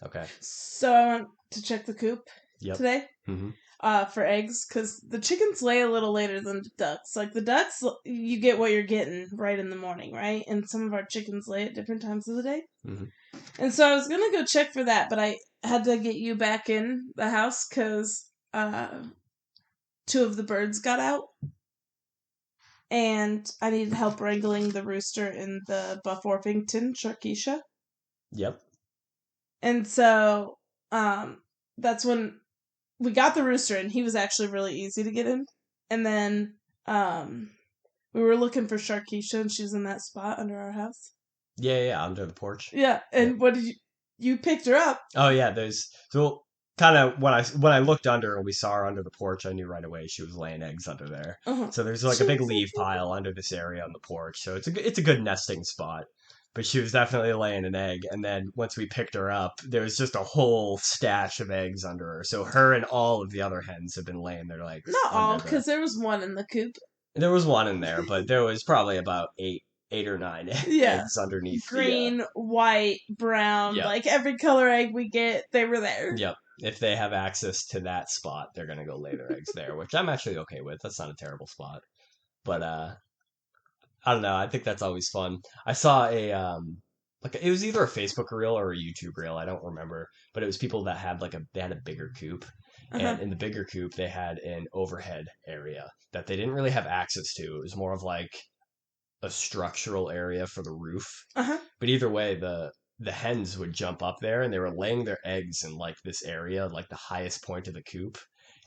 Okay. So I went to check the coop today Mm-hmm. For eggs, because the chickens lay a little later than the ducks. Like, the ducks, you get what you're getting right in the morning, right? And some of our chickens lay at different times of the day. Mm-hmm. And so I was going to go check for that, but I had to get you back in the house because 2 of the birds got out. And I needed help wrangling the rooster in the Buff Orpington, Sharkeisha. Yep. And so that's when we got the rooster, and he was actually really easy to get in. And then we were looking for Sharkeisha, and she's in that spot under our house. Yeah, under the porch. Yeah, and what did you picked her up? Oh yeah, so kind of when I looked under and we saw her under the porch, I knew right away she was laying eggs under there. Uh-huh. So there's like a big leaf pile under this area on the porch, so it's a good nesting spot. But she was definitely laying an egg, and then once we picked her up, there was just a whole stash of eggs under her. So her and all of the other hens have been laying their eggs. Not all, because there was one in the coop. There was one in there, but there was probably about eight or nine eggs underneath. Green, white, brown, like every color egg we get, they were there. Yep. If they have access to that spot, they're going to go lay their eggs there, which I'm actually okay with. That's not a terrible spot. But, I don't know. I think that's always fun. I saw it was either a Facebook reel or a YouTube reel. I don't remember, but it was people that had they had a bigger coop. And in the bigger coop, they had an overhead area that they didn't really have access to. It was more of like a structural area for the roof. But either way, the hens would jump up there, and they were laying their eggs in like this area, like the highest point of the coop.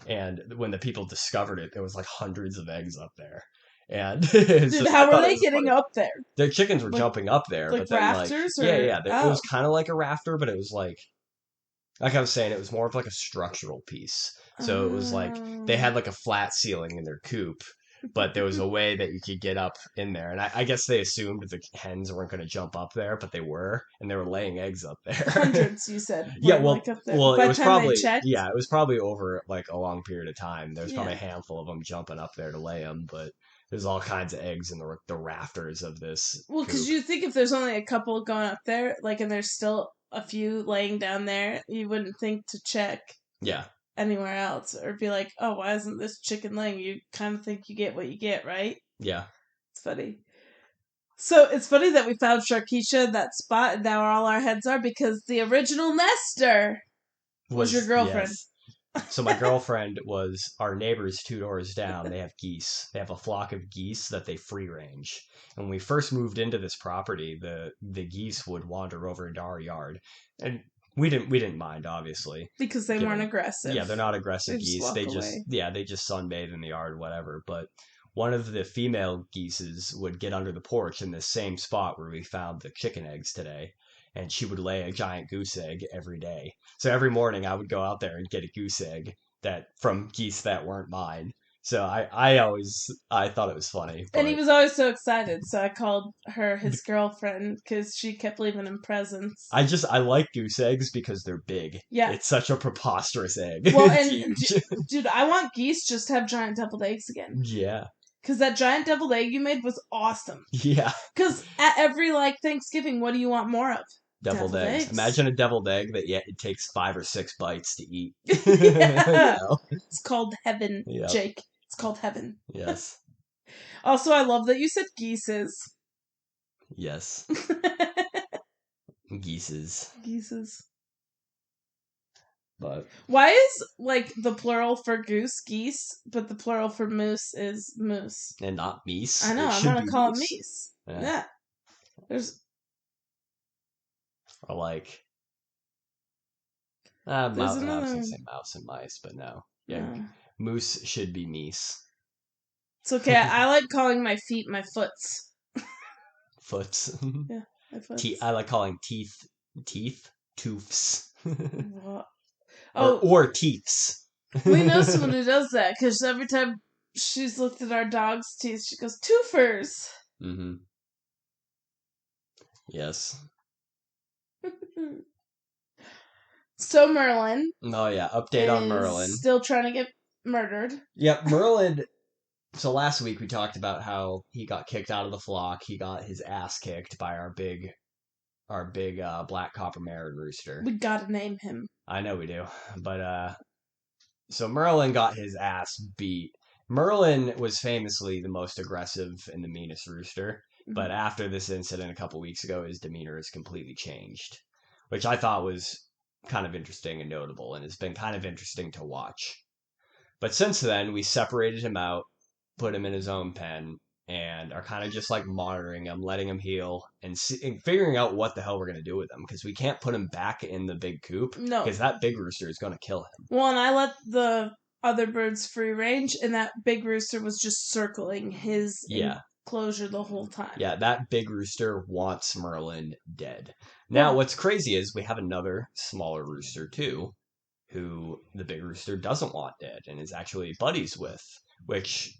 And when the people discovered it, there was like hundreds of eggs up there. And how were they getting up there? Their chickens were jumping up there, but then rafters? It was kind of like a rafter, but it was like I was saying, it was more of like a structural piece. So it was like they had like a flat ceiling in their coop, but there was a way that you could get up in there. And I guess they assumed the hens weren't going to jump up there, but they were, and they were laying eggs up there. Hundreds, you said. Yeah, well, up there. It was probably it was probably over like a long period of time. There's probably a handful of them jumping up there to lay them, but there's all kinds of eggs in the rafters of this. Well, because you think if there's only a couple going up there, and there's still a few laying down there, you wouldn't think to check anywhere else or be like, oh, why isn't this chicken laying? You kind of think you get what you get, right? Yeah. It's funny. So it's funny that we found Sharkeisha, that spot, and now all our heads are, because the original nester was your girlfriend. Yes. So my girlfriend was our neighbors 2 doors down. They have geese. They have a flock of geese that they free range. And when we first moved into this property, the geese would wander over into our yard, and we didn't mind, obviously, because they weren't aggressive. Yeah, they're not aggressive geese. They away. just sunbathe in the yard, whatever. But one of the female geeses would get under the porch in the same spot where we found the chicken eggs today. And she would lay a giant goose egg every day. So every morning I would go out there and get a goose egg from geese that weren't mine. So I thought it was funny. And he was always so excited. So I called her his girlfriend because she kept leaving him presents. I like goose eggs because they're big. Yeah. It's such a preposterous egg. Well, and dude, I want geese just to have giant deviled eggs again. Yeah. Because that giant deviled egg you made was awesome. Yeah. Because at every Thanksgiving, what do you want more of? Deviled eggs. Imagine a deviled egg that it takes 5 or 6 bites to eat. It's called heaven, Jake. It's called heaven. Yes. Also, I love that you said geeses. Yes. Geeses. But why is the plural for goose geese, but the plural for moose is moose? And not meese. I know, I'm gonna call it meese. Yeah. There's or I was gonna say mouse and mice, but no. Yeah. Moose should be meese. It's okay. I like calling my feet my foots. Foots. Yeah, my foots. I like calling teeth toofs. Or teeths. We know someone who does that, because every time she's looked at our dog's teeth, she goes, toofers. Mm-hmm. Yes. So Merlin. Oh yeah, update on Merlin. Still trying to get murdered. Yep, Merlin. So last week we talked about how he got kicked out of the flock. He got his ass kicked by our big our big black copper marrow rooster. We gotta name him. I know we do, but so Merlin got his ass beat. Merlin was famously the most aggressive and the meanest rooster, but after this incident a couple weeks ago, his demeanor has completely changed, which I thought was kind of interesting and notable, and it's been kind of interesting to watch. But since then, we separated him out, put him in his own pen, and are kind of just like monitoring him, letting him heal, and figuring out what the hell we're going to do with him, because we can't put him back in the big coop, because that big rooster is going to kill him. Well, and I let the other birds free range, and that big rooster was just circling his enclosure the whole time. Yeah, that big rooster wants Merlin dead. Now, what's crazy is we have another smaller rooster, too, who the big rooster doesn't want dead, and is actually buddies with, which...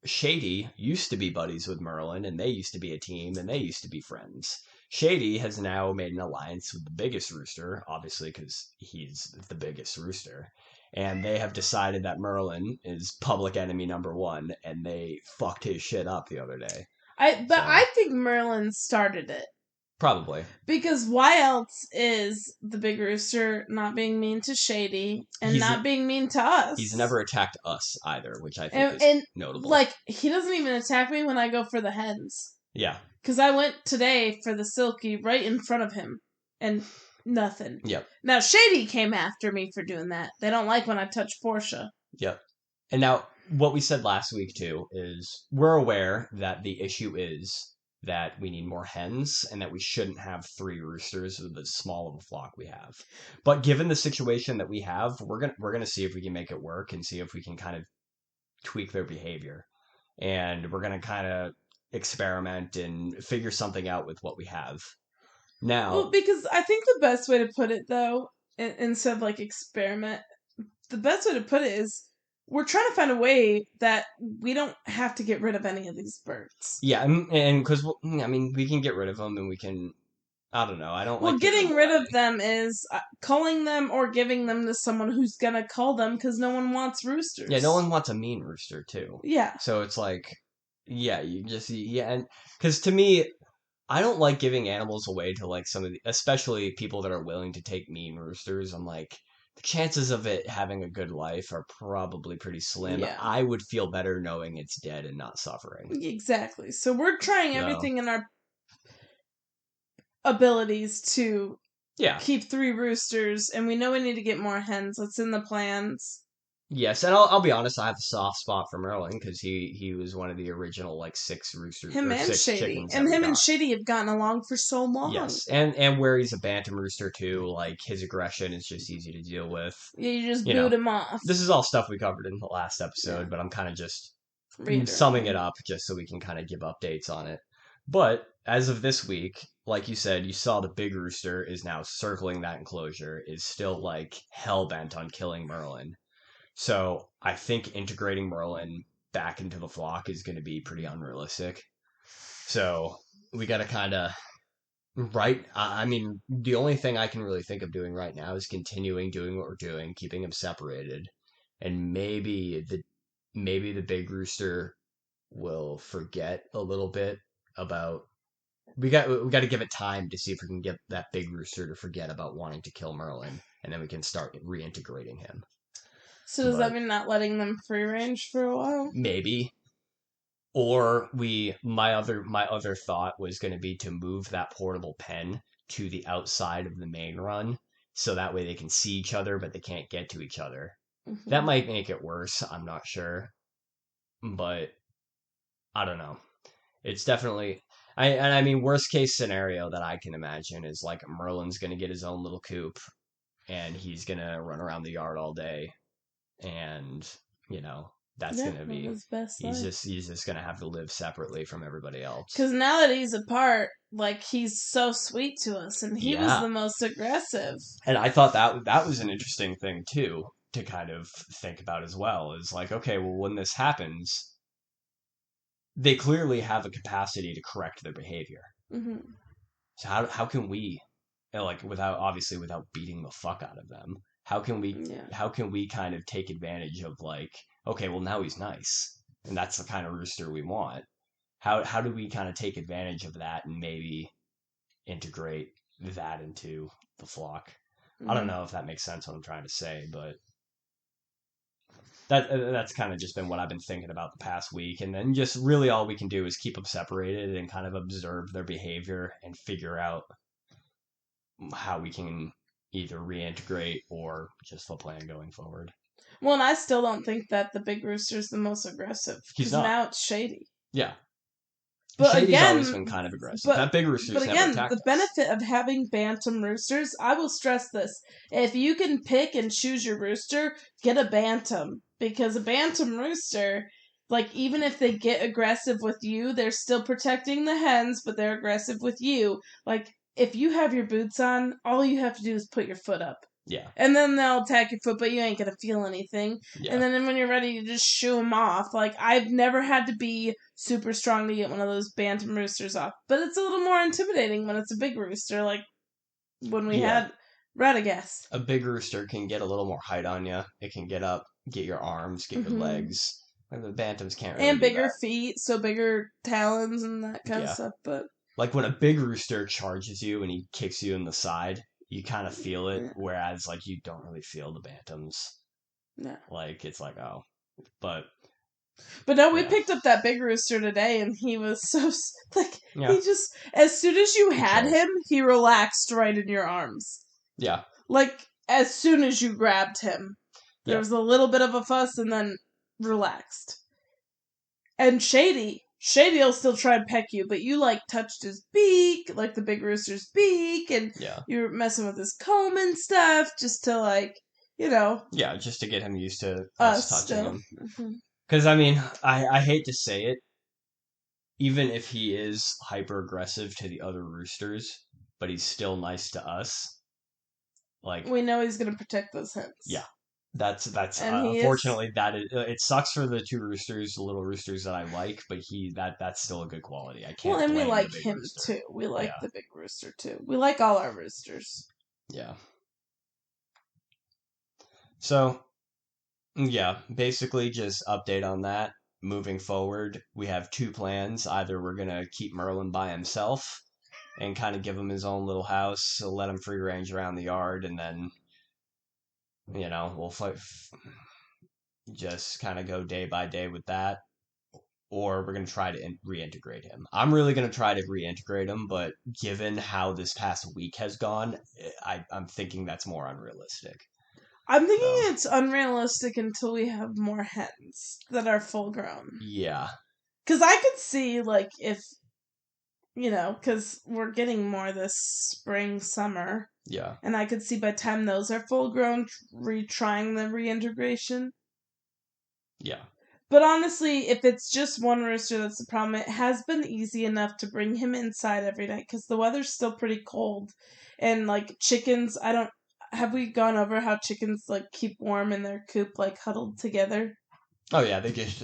Shady used to be buddies with Merlin, and they used to be a team, and they used to be friends. Shady has now made an alliance with the biggest rooster, obviously because he's the biggest rooster, and they have decided that Merlin is public enemy number one, and they fucked his shit up the other day. I think Merlin started it. Probably. Because why else is the big rooster not being mean to Shady and not being mean to us? He's never attacked us either, which I think is notable. Like, he doesn't even attack me when I go for the hens. Yeah. Because I went today for the Silky right in front of him, and nothing. Yep. Now, Shady came after me for doing that. They don't like when I touch Portia. Yep. And now, what we said last week, too, is we're aware that the issue is that we need more hens and that we shouldn't have 3 roosters with as small of a flock we have. But given the situation that we have, we're gonna see if we can make it work and see if we can kind of tweak their behavior. And we're gonna kind of experiment and figure something out with what we have. Now, well, because I think the best way to put it, though, instead of like experiment, the best way to put it is we're trying to find a way that we don't have to get rid of any of these birds. Yeah, and because, I mean, we can get rid of them and we can, I don't know, I don't well, like... Well, getting rid of them is culling them or giving them to someone who's going to cull them because no one wants roosters. Yeah, no one wants a mean rooster, too. Yeah. So it's like, yeah, you just, and because to me, I don't like giving animals away to like some of the, especially people that are willing to take mean roosters. I'm like, the chances of it having a good life are probably pretty slim. Yeah. I would feel better knowing it's dead and not suffering. Exactly. So we're trying everything in our abilities to keep 3 roosters, and we know we need to get more hens. That's in the plans. Yes, and I'll be honest, I have a soft spot for Merlin because he was one of the original like 6 roosters. Him and Shady, and him and Shady have gotten along for so long. Yes, and where he's a bantam rooster too, like his aggression is just easy to deal with. Yeah, you just boot him off. This is all stuff we covered in the last episode, but I'm kind of just summing it up just so we can kind of give updates on it. But as of this week, like you said, you saw the big rooster is now circling that enclosure, is still like hell bent on killing Merlin. So I think integrating Merlin back into the flock is going to be pretty unrealistic. So we got to kind of I mean, the only thing I can really think of doing right now is continuing doing what we're doing, keeping them separated, and maybe the big rooster will forget a little bit about. We got to give it time to see if we can get that big rooster to forget about wanting to kill Merlin, and then we can start reintegrating him. So does that mean not letting them free range for a while? Maybe. Or my other thought was going to be to move that portable pen to the outside of the main run, so that way they can see each other, but they can't get to each other. Mm-hmm. That might make it worse. I'm not sure, but I don't know. It's definitely. I mean, worst case scenario that I can imagine is like Merlin's going to get his own little coop, and he's going to run around the yard all day. And that's gonna be his best life. He's just gonna have to live separately from everybody else. Because now that he's apart, like he's so sweet to us, and he was the most aggressive. And I thought that was an interesting thing too to kind of think about as well. Is like, okay, well, when this happens, they clearly have a capacity to correct their behavior. Mm-hmm. So how can we, without beating the fuck out of them? How can we kind of take advantage of like, okay, well now he's nice, and that's the kind of rooster we want. How do we kind of take advantage of that and maybe integrate that into the flock. I don't know if that makes sense what I'm trying to say, but that's kind of just been what I've been thinking about the past week. And then just really all we can do is keep them separated and kind of observe their behavior and figure out how we can either reintegrate or just the plan going forward. Well, and I still don't think that the big rooster's the most aggressive. He's not. Now it's Shady. Yeah. But Shady's again, always been kind of aggressive. That big rooster's but never again, attacked the us. benefit of having bantam roosters, I will stress this. If you can pick and choose your rooster, get a bantam. Because a bantam rooster, like, even if they get aggressive with you, they're still protecting the hens, but they're aggressive with you. Like, if you have your boots on, all you have to do is put your foot up. Yeah. And then they'll attack your foot, but you ain't gonna feel anything. Yeah. And then when you're ready, you just shoo them off. Like, I've never had to be super strong to get one of those bantam roosters off. But it's a little more intimidating when it's a big rooster, like when we had Radagast. A big rooster can get a little more height on you. It can get up, get your arms, get your legs. Like the bantams can't really and do bigger that. feet, so bigger talons and that kind of stuff. But like when a big rooster charges you and he kicks you in the side, you kind of feel it, whereas like you don't really feel the bantams. No. Like it's like, oh, but no, we picked up that big rooster today, and he was so like he just as soon as you had him, he relaxed right in your arms. Yeah. Like as soon as you grabbed him, there was a little bit of a fuss, and then relaxed. And Shady'll still try and peck you, but you like touched his beak, like the big rooster's beak, and you're messing with his comb and stuff, just to like, Yeah, just to get him used to us touching him. Mm-hmm. Because I mean, I hate to say it, even if he is hyper aggressive to the other roosters, but he's still nice to us. Like we know he's gonna protect those hens. Yeah. That's unfortunately that is, it sucks for the two roosters, the little roosters that I like, but that's still a good quality. I can't. Well, and we like him rooster. too. We like the big rooster too. We like all our roosters. Yeah. So, yeah, basically just update on that. Moving forward, we have two plans. Either we're gonna keep Merlin by himself and kind of give him his own little house, let him free range around the yard, and then we'll just kind of go day by day with that, or we're going to try to reintegrate him. I'm really going to try to reintegrate him, but given how this past week has gone, I'm thinking that's more unrealistic. I'm thinking it's unrealistic until we have more hens that are full grown. Yeah. Because I could see, like, if, because we're getting more this spring, summer. Yeah. And I could see by the time those are full grown, retrying the reintegration. Yeah. But honestly, if it's just one rooster that's the problem, it has been easy enough to bring him inside every night because the weather's still pretty cold. And, like, chickens, have we gone over how chickens, like, keep warm in their coop, like, huddled together? Oh, yeah, they just,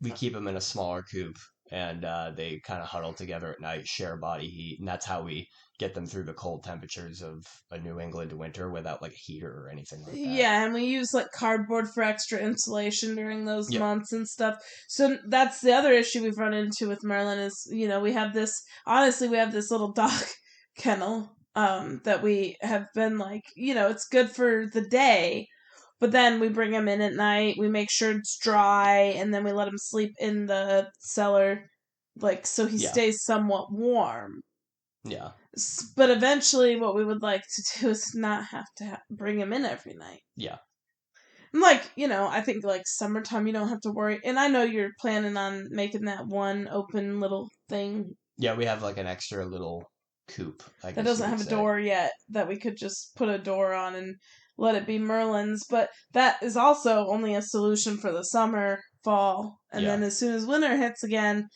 we keep them in a smaller coop, and they kind of huddle together at night, share body heat, and that's how we get them through the cold temperatures of a New England winter without like a heater or anything like that. Yeah, and we use like cardboard for extra insulation during those months and stuff. So that's the other issue we've run into with Merlin is, we have this little dog kennel that we have been like, it's good for the day, but then we bring him in at night, we make sure it's dry, and then we let him sleep in the cellar, like, so he stays somewhat warm. Yeah. But eventually what we would like to do is not have to bring him in every night. Yeah. And like, I think like summertime you don't have to worry. And I know you're planning on making that one open little thing. Yeah, we have like an extra little coop. That doesn't have a door yet that we could just put a door on and let it be Merlin's. But that is also only a solution for the summer, fall. And then as soon as winter hits again,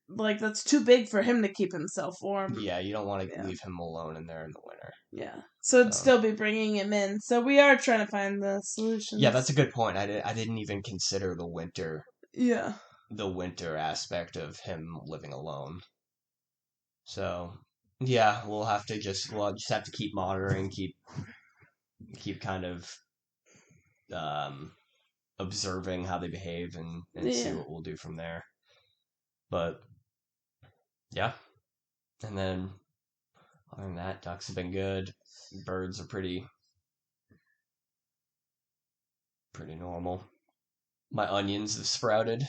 like, that's too big for him to keep himself warm. Yeah, you don't want to leave him alone in there in the winter. Yeah. So it'd still be bringing him in. So we are trying to find the solutions. Yeah, that's a good point. I didn't even consider the winter. Yeah. The winter aspect of him living alone. So, yeah, we'll just have to keep monitoring, keep kind of observing how they behave and see what we'll do from there. But yeah. And then Other than that, ducks have been good. Birds are pretty normal. My onions have sprouted.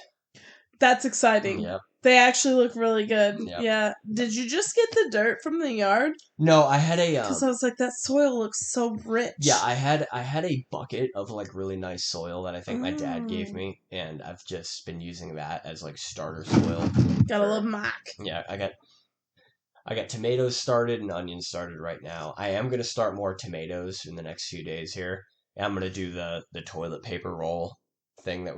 That's exciting. Yep. They actually look really good. Yep. Yeah. Did you just get the dirt from the yard? No, I had a Because I was like, that soil looks so rich. yeah, I had a bucket of like really nice soil that I think my dad gave me, and I've just been using that as like starter soil. Gotta love Mac. Yeah, I got tomatoes started and onions started right now. I am gonna start more tomatoes in the next few days here. And I'm gonna do the toilet paper roll thing that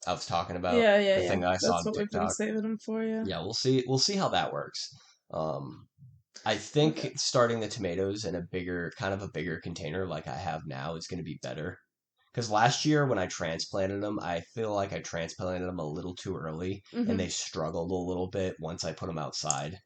I was talking about. Yeah. The thing that I saw on That's what we've been saving them for, yeah. Yeah, we'll see how that works. I think starting the tomatoes in a bigger container like I have now is going to be better. Because last year when I transplanted them, I feel like I transplanted them a little too early, and they struggled a little bit once I put them outside.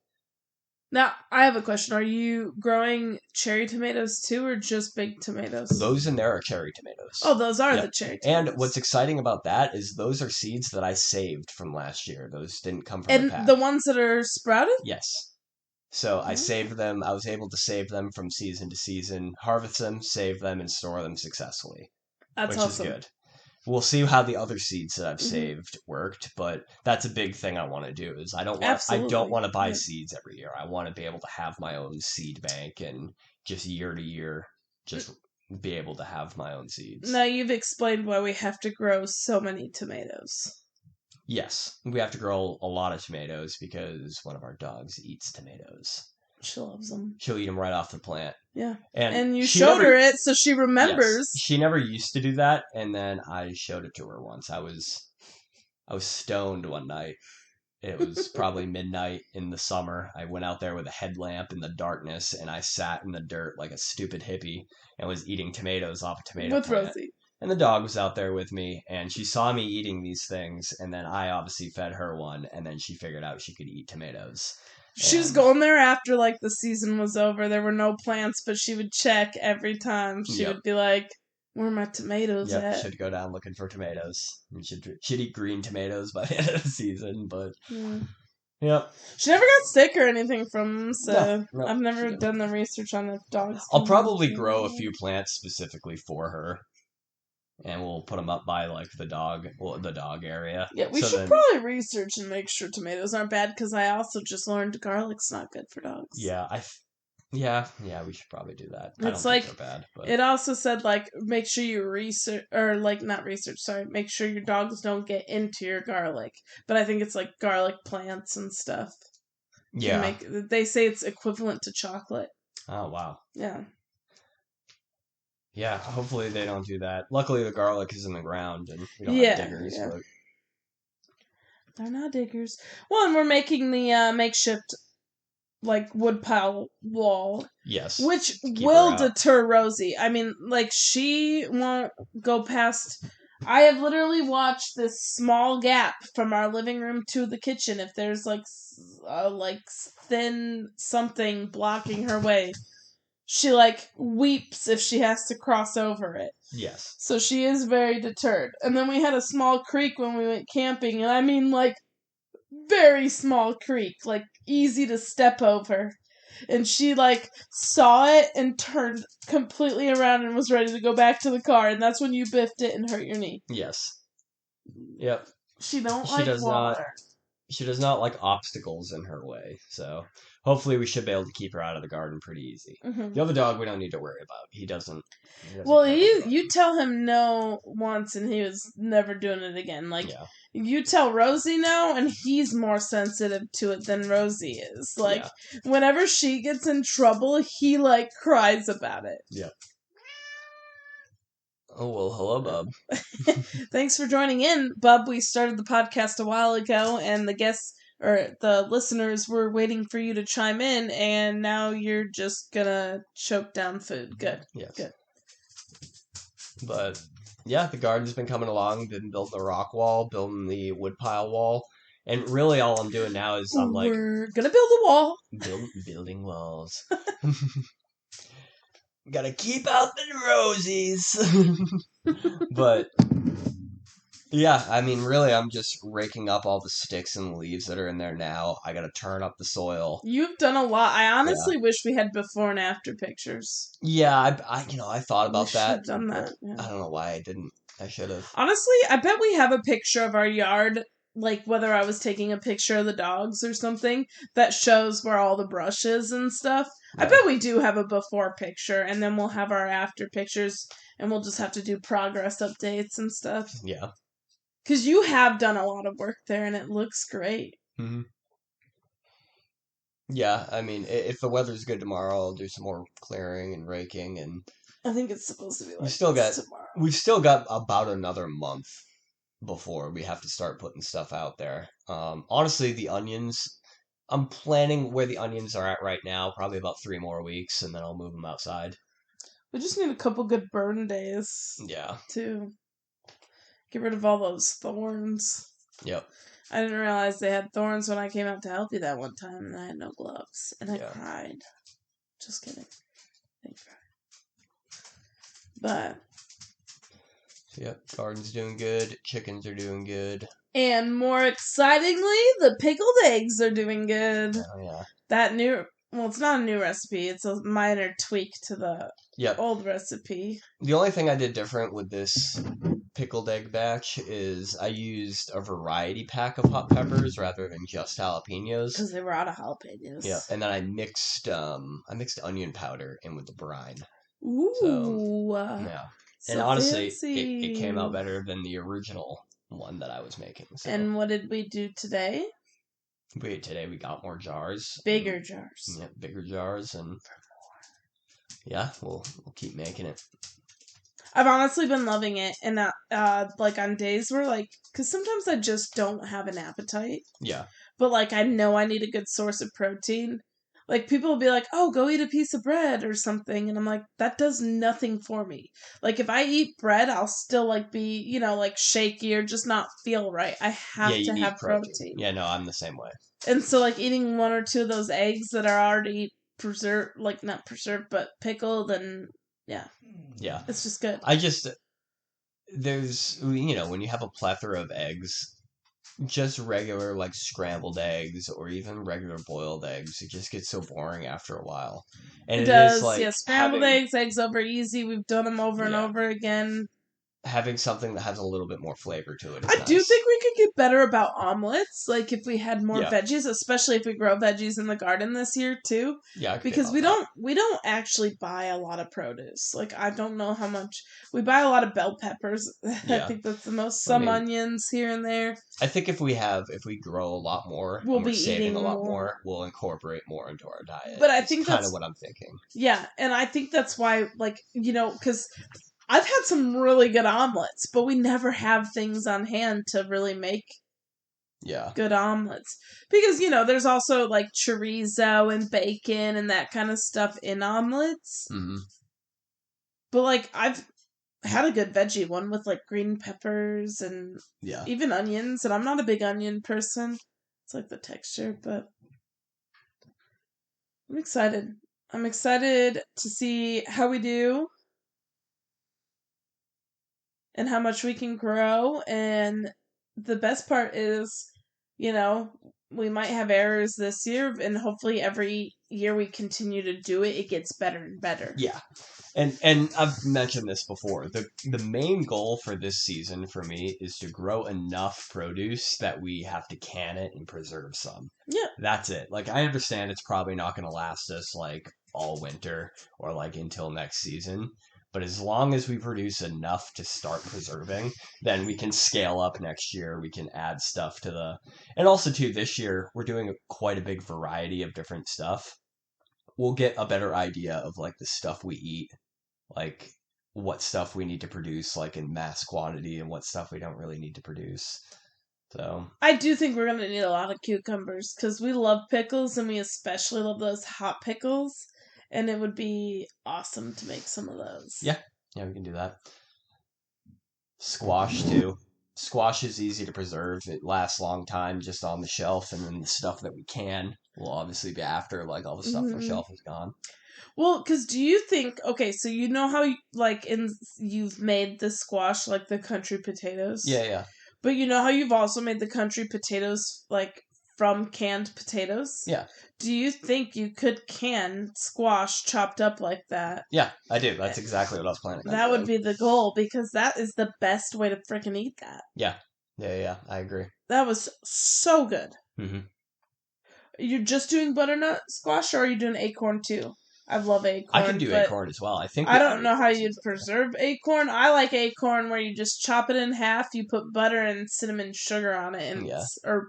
Now, I have a question. Are you growing cherry tomatoes too, or just big tomatoes? Those in there are cherry tomatoes. Oh, those are the cherry tomatoes. And what's exciting about that is those are seeds that I saved from last year. Those didn't come from the pack. And the ones that are sprouted? Yes. So I saved them. I was able to save them from season to season, harvest them, save them, and store them successfully. That's which awesome. is good. We'll see how the other seeds that I've saved worked, but that's a big thing I want to do. Is I don't want to buy seeds every year. I want to be able to have my own seed bank and just year to year, just be able to have my own seeds. Now you've explained why we have to grow so many tomatoes. Yes, we have to grow a lot of tomatoes because one of our dogs eats tomatoes. She loves them. She'll eat them right off the plant. Yeah. And you showed her it, so she remembers. Yes, she never used to do that, and then I showed it to her once. I was stoned one night. It was probably midnight in the summer. I went out there with a headlamp in the darkness, and I sat in the dirt like a stupid hippie and was eating tomatoes off a tomato plant. With Rosie. And the dog was out there with me, and she saw me eating these things, and then I obviously fed her one, and then she figured out she could eat tomatoes. She was going there after, like, the season was over. There were no plants, but she would check every time. She would be like, where are my tomatoes at? She'd go down looking for tomatoes. And she'd eat green tomatoes by the end of the season, but... Yep. She never got sick or anything from them, so no, I've never done the research on if dogs... I'll probably grow a few plants specifically for her. And we'll put them up by, like, the dog area. Yeah, we should probably research and make sure tomatoes aren't bad, because I also just learned garlic's not good for dogs. Yeah, we should probably do that. It's I don't think they're bad. But... It also said, like, make sure you make sure your dogs don't get into your garlic. But I think it's, like, garlic plants and stuff. Yeah. They say it's equivalent to chocolate. Oh, wow. Yeah. Yeah, hopefully they don't do that. Luckily, the garlic is in the ground, and we don't have diggers. Yeah. But... They're not diggers. Well, and we're making the makeshift, like, woodpile wall. Yes. Which will deter Rosie. I mean, like, she won't go past... I have literally watched this small gap from our living room to the kitchen. If there's, like thin something blocking her way... She, like, weeps if she has to cross over it. Yes. So she is very deterred. And then we had a small creek when we went camping, and I mean, like, very small creek, like, easy to step over. And she, like, saw it and turned completely around and was ready to go back to the car, and that's when you biffed it and hurt your knee. Yes. Yep. She does water. She does not like obstacles in her way, so hopefully we should be able to keep her out of the garden pretty easy. Mm-hmm. The other dog we don't need to worry about. He doesn't well, you tell him no once and he was never doing it again. Like, you tell Rosie no and he's more sensitive to it than Rosie is. Like, whenever she gets in trouble, he, like, cries about it. Yeah. Oh, well, hello, Bub. Thanks for joining in, Bub. We started the podcast a while ago, and the listeners were waiting for you to chime in, and now you're just gonna choke down food. Good. Yes. Good. But, yeah, the garden's been coming along, been building the rock wall, building the woodpile wall, and really all I'm doing now is we're gonna build a wall. Building walls. Gotta keep out the rosies. But Yeah, I mean, really, I'm just raking up all the sticks and leaves that are in there now. I gotta turn up the soil. You've done a lot. I Yeah. honestly wish we had before and after pictures. Yeah, I thought We about should that, have done but that. Yeah. I don't know why I didn't. I should have. Honestly, I bet we have a picture of our yard, like whether I was taking a picture of the dogs or something, that shows where all the brush is and stuff. I Yeah. bet we do have a before picture, and then we'll have our after pictures, and we'll just have to do progress updates and stuff. Yeah. Because you have done a lot of work there, and it looks great. Hmm. Yeah, I mean, if the weather's good tomorrow, I'll do some more clearing and raking, and I think it's supposed to be we like still got this tomorrow. we've still got about another month before we have to start putting stuff out there. Honestly, the onions, I'm planning where the onions are at right now, probably about 3 more weeks, and then I'll move them outside. We just need a couple good burn days, Yeah. too. Get rid of all those thorns. Yep. I didn't realize they had thorns when I came out to help you that one time, and I had no gloves, and I Yeah. cried. Just kidding. I cried. But Yep. Garden's doing good. Chickens are doing good. and more excitingly, the pickled eggs are doing good. Oh yeah. That new, well, it's not a new recipe. It's a minor tweak to the Yep. old recipe. The only thing I did different with this pickled egg batch is I used a variety pack of hot peppers rather than just jalapenos. Because they were out of jalapenos. Yeah, and then I mixed onion powder in with the brine. Ooh. So, yeah. So And honestly, fancy. it came out better than the original one that I was making. So. And what did we do today? Today we got more jars. Bigger jars. Yeah, bigger jars, and yeah, we'll keep making it. I've honestly been loving it, and like on days where like, because sometimes I just don't have an appetite. Yeah. But like I know I need a good source of protein. Like people will be like, "Oh, go eat a piece of bread or something," and I'm like, that does nothing for me. Like if I eat bread, I'll still like be, like shaky or just not feel right. I have to have protein. Yeah, no, I'm the same way. And so like eating one or two of those eggs that are already preserved, like not preserved but pickled, and yeah, it's just good. There's when you have a plethora of eggs, just regular like scrambled eggs or even regular boiled eggs, it just gets so boring after a while. And it does, is like scrambled eggs over easy. We've done them over and over again. Having something that has a little bit more flavor to it is I nice. do think we could get better about omelets, like if we had more veggies, especially if we grow veggies in the garden this year too. Yeah, because we don't actually buy a lot of produce. Like I don't know how much we buy. A lot of bell peppers. I think that's the most. Some onions here and there. I think if we grow a lot more, we'll be saving eating a lot more. We'll incorporate more into our diet. But I think that's kind of what I'm thinking. Yeah, and I think that's why, like because I've had some really good omelets, but we never have things on hand to really make good omelets. Because, there's also like chorizo and bacon and that kind of stuff in omelets. Mm-hmm. But like I've had a good veggie one with like green peppers and even onions, and I'm not a big onion person. It's like the texture, but I'm excited. I'm excited to see how we do. And how much we can grow. And the best part is, we might have errors this year, and hopefully every year we continue to do it, it gets better and better. Yeah. And I've mentioned this before. The main goal for this season for me is to grow enough produce that we have to can it and preserve some. Yeah. That's it. Like, I understand it's probably not going to last us, like, all winter or, like, until next season. But as long as we produce enough to start preserving, then we can scale up next year. We can add stuff to and also too, this year we're doing quite a big variety of different stuff. We'll get a better idea of like the stuff we eat, like what stuff we need to produce like in mass quantity and what stuff we don't really need to produce. So I do think we're going to need a lot of cucumbers because we love pickles, and we especially love those hot pickles. And it would be awesome to make some of those. Yeah, we can do that. Squash, too. Squash is easy to preserve. It lasts a long time just on the shelf, and then the stuff that we can will obviously be after, like, all the stuff on the shelf is gone. Well, because do you think... Okay, so how, you've made the squash, like the country potatoes? Yeah. But you know how you've also made the country potatoes, like, from canned potatoes? Yeah. Do you think you could can squash chopped up like that? Yeah, I do. That's exactly what I was planning on That would doing. be the goal, because that is the best way to freaking eat that. Yeah. Yeah, I agree. That was so good. Mm-hmm. You're just doing butternut squash, or are you doing acorn too? I love acorn. I can do acorn as well. I don't know how you'd preserve acorn. I like acorn where you just chop it in half, you put butter and cinnamon sugar on it, and or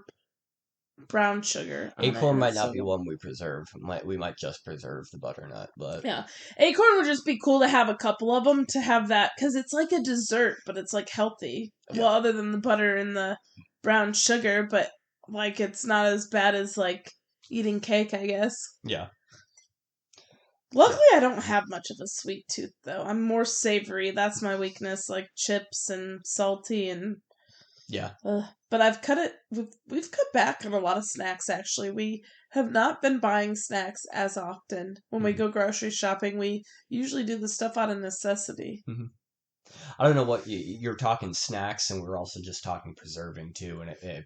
brown sugar. Acorn might not be one we preserve. We might just preserve the butternut, but yeah, acorn would just be cool to have a couple of them to have that, because it's like a dessert, but it's like healthy. Yeah. Well, other than the butter and the brown sugar, but like it's not as bad as like eating cake, I guess. Yeah. Luckily, I don't have much of a sweet tooth, though. I'm more savory. That's my weakness, like chips and salty and... Yeah. But I've cut it... We've cut back on a lot of snacks, actually. We have not been buying snacks as often. When we go grocery shopping, we usually do the stuff out of necessity. Mm-hmm. I don't know what... You're talking snacks, and we're also just talking preserving, too, and it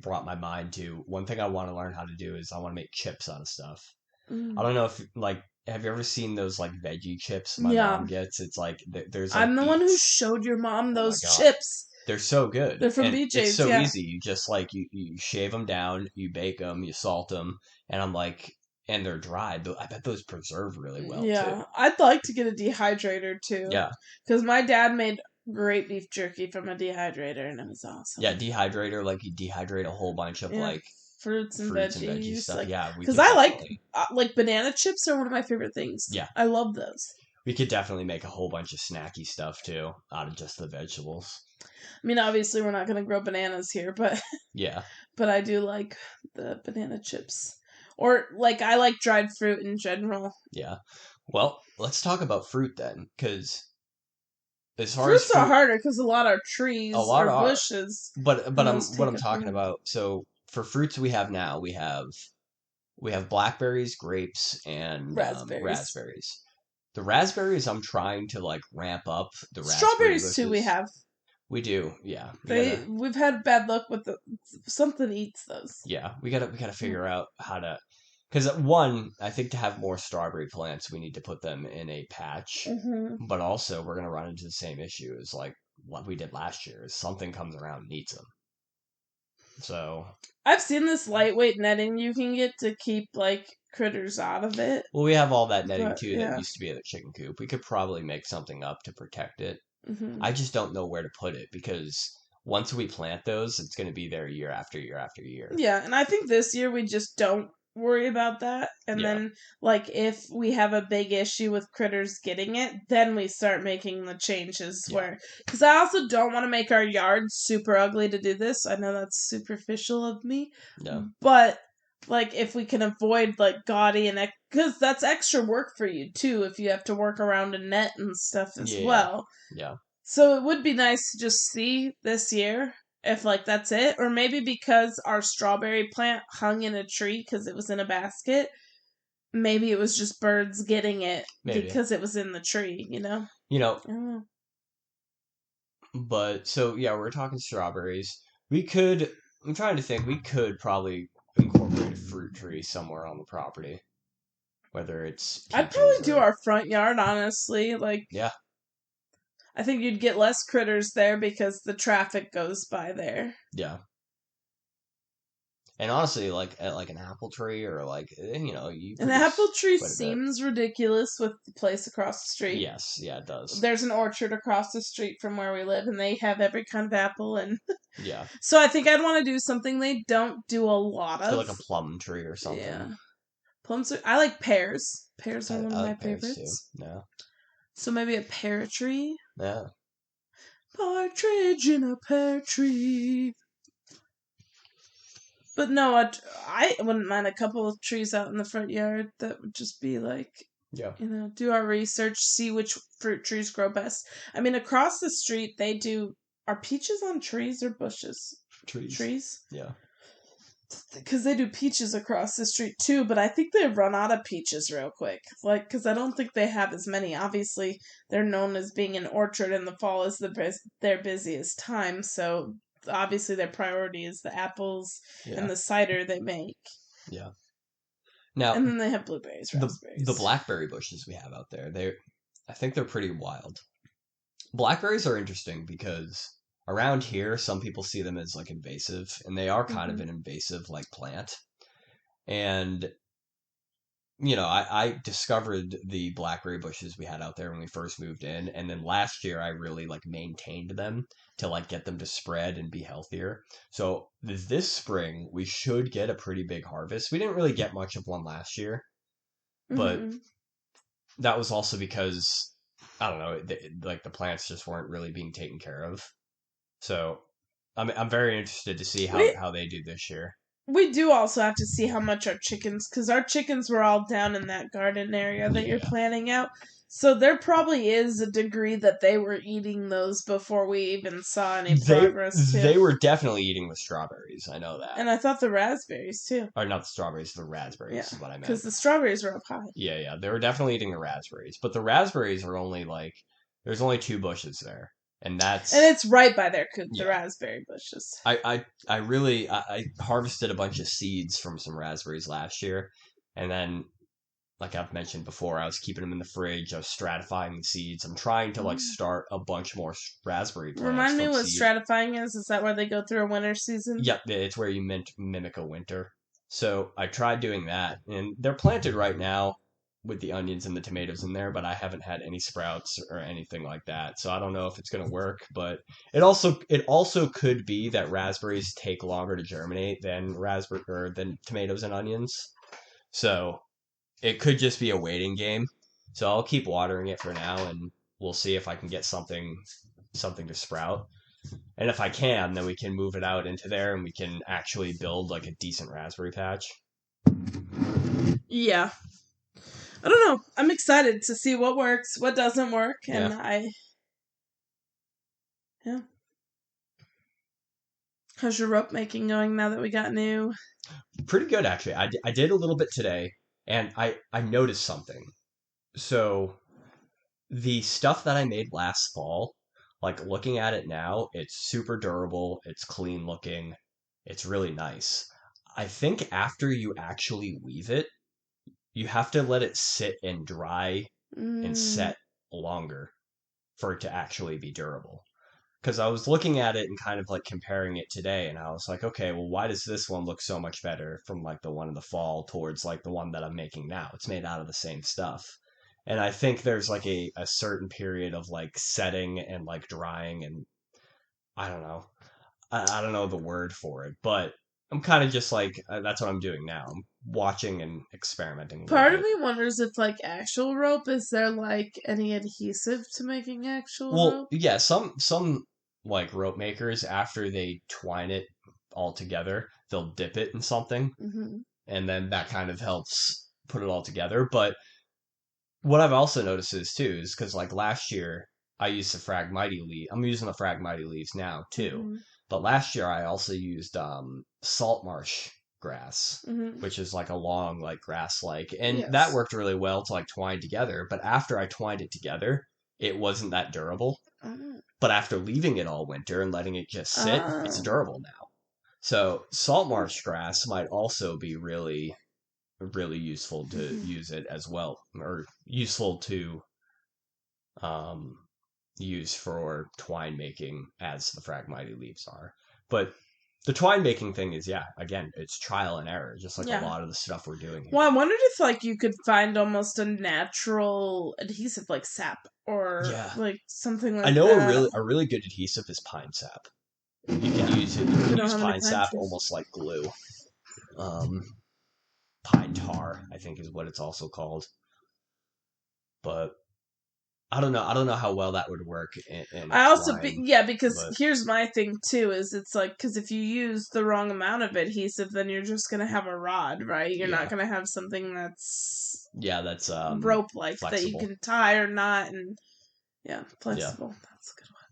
brought my mind to... One thing I want to learn how to do is I want to make chips out of stuff. I don't know if, like... Have you ever seen those, like, veggie chips my mom gets? It's like, there's like... I'm the one who showed your mom those chips. They're so good. They're from BJ's, it's so easy. You just, like, you shave them down, you bake them, you salt them, and I'm like... And they're dried. I bet those preserve really well, too. I'd like to get a dehydrator, too. Yeah. Because my dad made great beef jerky from a dehydrator, and it was awesome. Yeah, dehydrator, like, you dehydrate a whole bunch of, like... Fruits and veggie stuff. Like, yeah, because I like banana chips are one of my favorite things. Yeah, I love those. We could definitely make a whole bunch of snacky stuff too out of just the vegetables. I mean, obviously we're not going to grow bananas here, but yeah, but I do like the banana chips, or like I like dried fruit in general. Yeah, well, let's talk about fruit then, because as far fruits as fruit, are harder because a lot are trees or bushes. But I'm talking about. So for fruits we have now, we have blackberries, grapes, and raspberries. The raspberries I'm trying to like ramp up. The strawberries bushes. Too we have. We do, yeah. We've had bad luck with something eats those. Yeah, we gotta figure out how to. Because one, I think to have more strawberry plants, we need to put them in a patch. Mm-hmm. But also, we're gonna run into the same issue as like what we did last year. Is something comes around and eats them. So I've seen this lightweight netting you can get to keep like critters out of it. Well, we have all that netting too that used to be in the chicken coop. We could probably make something up to protect it. Mm-hmm. I just don't know where to put it because once we plant those, it's going to be there year after year after year. Yeah, and I think this year we just don't worry about that. And then, like, if we have a big issue with critters getting it, then we start making the changes where... Because I also don't want to make our yard super ugly to do this. I know that's superficial of me. No. But... like, if we can avoid, like, gaudy and... Because that's extra work for you, too, if you have to work around a net and stuff as well. Yeah. So it would be nice to just see this year if, like, that's it. Or maybe because our strawberry plant hung in a tree because it was in a basket, maybe it was just birds getting it because it was in the tree, you know? You know. I don't know. But, so, yeah, we're talking strawberries. We could... I'm trying to think. We could probably... incorporate a fruit tree somewhere on the property, whether it's I'd probably do our front yard, honestly. Like, yeah, I think you'd get less critters there because the traffic goes by there. Yeah, and honestly, like an apple tree or like an apple tree seems ridiculous with the place across the street. Yes, yeah, it does. There's an orchard across the street from where we live, and they have every kind of apple and. Yeah. So I think I'd want to do something they don't do a lot of. Like a plum tree or something. Yeah. Plums I like pears. Pears are one of my favorites. Too. Yeah. So maybe a pear tree. Yeah. Partridge in a pear tree. But no, I wouldn't mind a couple of trees out in the front yard. That would just be like, do our research, see which fruit trees grow best. I mean, across the street, they do... Are peaches on trees or bushes? Trees? Yeah. Because they do peaches across the street too, but I think they run out of peaches real quick. Like, because I don't think they have as many. Obviously, they're known as being an orchard, and the fall is their busiest time, so obviously their priority is the apples Yeah. and the cider they make. Yeah. Now, and then they have blueberries, raspberries. The blackberry bushes we have out there, I think they're pretty wild. Blackberries are interesting because around here, some people see them as like invasive, and they are kind of an invasive like plant. And I discovered the blackberry bushes we had out there when we first moved in, and then last year I really like maintained them to like get them to spread and be healthier. So this spring we should get a pretty big harvest. We didn't really get much of one last year, but that was also because I don't know, like the plants just weren't really being taken care of. So I'm very interested to see how they do this year. We do also have to see how much our chickens, because our chickens were all down in that garden area that you're planning out. So there probably is a degree that they were eating those before we even saw any progress, too. They were definitely eating the strawberries. I know that. And I thought the raspberries, too. Or not the strawberries, the raspberries is what I meant. Because the strawberries were up high. Yeah. They were dedefinitely eating the raspberries. But the raspberries are only like, there's only 2 bushes there. And it's right by their coop, the raspberry bushes. I harvested a bunch of seeds from some raspberries last year, and then, like I've mentioned before, I was keeping them in the fridge. I was stratifying the seeds. I'm trying to like start a bunch more raspberry plants. Remind me what stratifying is. Is that where they go through a winter season? Yep, it's where you mimic a winter. So I tried doing that, and they're planted right now with the onions and the tomatoes in there, but I haven't had any sprouts or anything like that. So I don't know if it's going to work, but it also could be that raspberries take longer to germinate than than tomatoes and onions. So it could just be a waiting game. So I'll keep watering it for now, and we'll see if I can get something to sprout. And if I can, then we can move it out into there and we can actually build like a decent raspberry patch. Yeah. I don't know. I'm excited to see what works, what doesn't work, and yeah. How's your rope making going now that we got new? Pretty good, actually. I did a little bit today, and I noticed something. So the stuff that I made last fall, like looking at it now, it's super durable, it's clean looking, it's really nice. I think after you actually weave it, you have to let it sit and dry and set longer for it to actually be durable. Because I was looking at it and kind of like comparing it today, and I was like, okay, well, why does this one look so much better from like the one in the fall towards like the one that I'm making now? It's made out of the same stuff. And I think there's like a certain period of like setting and like drying, and I don't know. I don't know the word for it, but I'm kind of just like, that's what I'm doing now. I'm watching and experimenting. Part of me wonders if, like, actual rope, is there, like, any adhesive to making actual rope? Well, yeah, some like, rope makers, after they twine it all together, they'll dip it in something, and then that kind of helps put it all together. But what I've also noticed is, too, is because, like, last year, I used the Fragmite leaf. I'm using the Fragmite leaves now, too. But last year I also used salt marsh grass, which is like a long like grass-like, and that worked really well to like twine together. But after I twined it together, it wasn't that durable. But after leaving it all winter and letting it just sit, it's durable now. So salt marsh grass might also be really, really useful to use it as well, or useful to use for twine making as the Fragmite leaves are. But the twine making thing is, again, it's trial and error, just like a lot of the stuff we're doing here. Well, I wondered if like you could find almost a natural adhesive like sap or like something like that. I know a really good adhesive is pine sap. You can use pine sap almost like glue. Pine tar, I think, is what it's also called. But I don't know how well that would work in I also because here's my thing too, is it's like, because if you use the wrong amount of adhesive, then you're just gonna have a rod, right? You're not gonna have something that's rope like that you can tie or not, and flexible. That's a good one.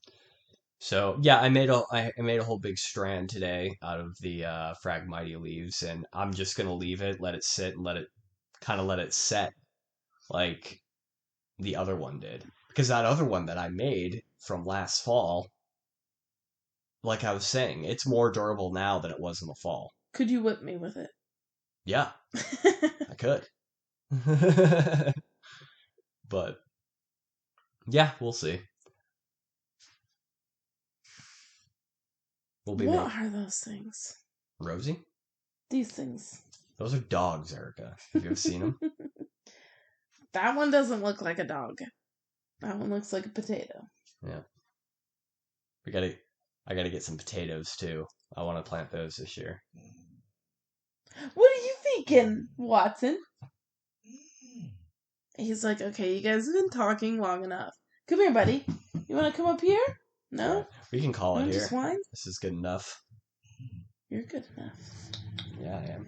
So I made a whole big strand today out of the Fragmite leaves, and I'm just gonna leave it, let it sit, and let it set like the other one did. Because that other one that I made from last fall, like I was saying, it's more durable now than it was in the fall. Could you whip me with it? Yeah, I could. But yeah, we'll see. We'll be What are those things? Rosie? These things. Those are dogs, Erica. Have you ever seen them? That one doesn't look like a dog. That one looks like a potato. Yeah. I gotta get some potatoes too. I want to plant those this year. What are you thinking, Watson? He's like, okay, you guys have been talking long enough. Come here, buddy. You want to come up here? No? Yeah, we can call it here. Just whine? This is good enough. You're good enough. Yeah, I am.